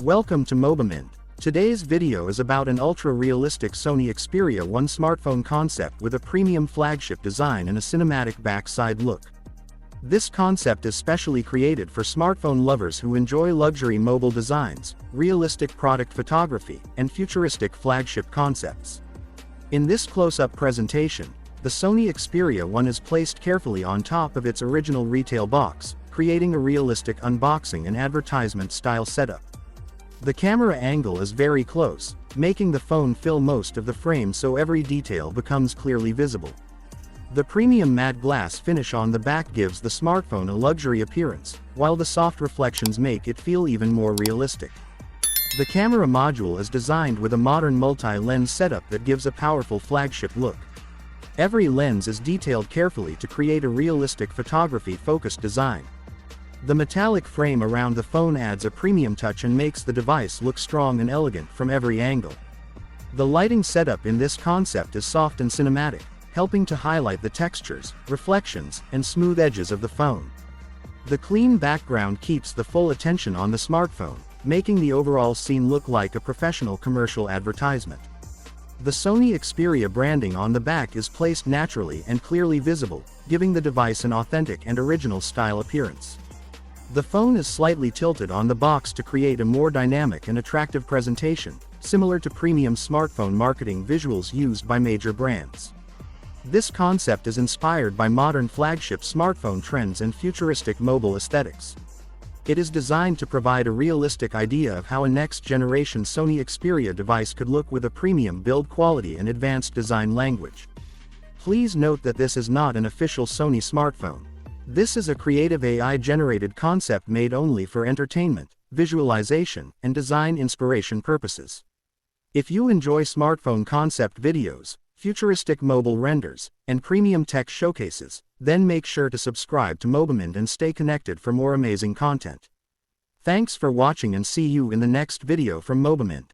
Welcome to mobimind. Today's video is about an ultra-realistic Sony Xperia AI smartphone concept with a premium flagship design and a cinematic backside look. This concept is specially created for smartphone lovers who enjoy luxury mobile designs, realistic product photography, and futuristic flagship concepts. In this close-up presentation, the Sony Xperia AI is placed carefully on top of its original retail box, creating a realistic unboxing and advertisement-style setup. The camera angle is very close, making the phone fill most of the frame so every detail becomes clearly visible. The premium matte glass finish on the back gives the smartphone a luxury appearance, while the soft reflections make it feel even more realistic. The camera module is designed with a modern multi-lens setup that gives a powerful flagship look. Every lens is detailed carefully to create a realistic photography-focused design. The metallic frame around the phone adds a premium touch and makes the device look strong and elegant from every angle. The lighting setup in this concept is soft and cinematic, helping to highlight the textures, reflections, and smooth edges of the phone. The clean background keeps the full attention on the smartphone, making the overall scene look like a professional commercial advertisement. The Sony Xperia branding on the back is placed naturally and clearly visible, giving the device an authentic and original style appearance. The phone is slightly tilted on the box to create a more dynamic and attractive presentation, similar to premium smartphone marketing visuals used by major brands. This concept is inspired by modern flagship smartphone trends and futuristic mobile aesthetics. It is designed to provide a realistic idea of how a next-generation Sony Xperia device could look with a premium build quality and advanced design language. Please note that this is not an official Sony smartphone. This is a creative AI-generated concept made only for entertainment, visualization, and design inspiration purposes. If you enjoy smartphone concept videos, futuristic mobile renders, and premium tech showcases, then make sure to subscribe to mobimind and stay connected for more amazing content. Thanks for watching and see you in the next video from mobimind.